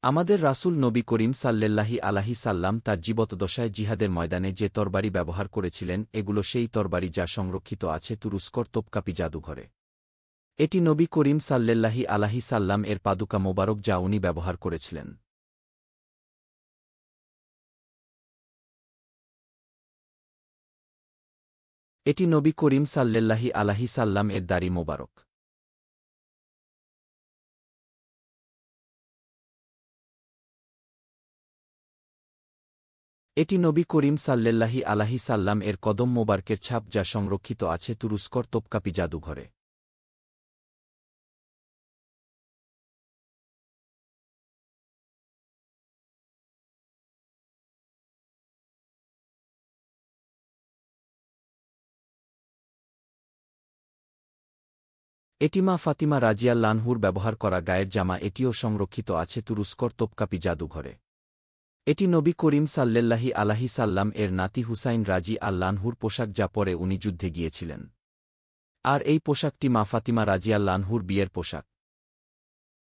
আমাদের রাসূল নবী করিম সাল্লেল্লাহি আলাইহি সাল্লাম তার জীবদ্দশায় জিহাদের ময়দানে যে তরবারি ব্যবহার করেছিলেন এগুলো সেই তরবারি যা সংরক্ষিত আছে তুরস্কর তোপকাপি জাদুঘরে। এটি নবী করিম সাল্লেল্লাহি আলাইহি সাল্লাম এর পাদুকা মোবারক যা উনি ব্যবহার করেছিলেন। এটি নবী করিম সাল্লেল্লাহি আলাইহি সাল্লাম এর দাড়ি মোবারক। এটি নবী করিম সাল্লেল্লাহি আলাইহি সাল্লাম এর কদম মোবারকের ছাপ যা সংরক্ষিত আছে তুরস্কর তোপকাপি জাদুঘরে। এটি মা ফাতিমা রাজিয়াল্লাহর ব্যবহার করা গায়ের জামা, এটিও সংরক্ষিত আছে তুরস্কর তোপকাপি জাদুঘরে। এটি নবী করিম সাল্লেল্লাহি আলাইহি সাল্লাম এর নাতি হুসাইন রাজি আল্লাহর পোশাক যা পরে উনি যুদ্ধে গিয়েছিলেন। আর এই পোশাকটি মা ফাতিমা রাজিয়াল্লাহর বিয়ের পোশাক।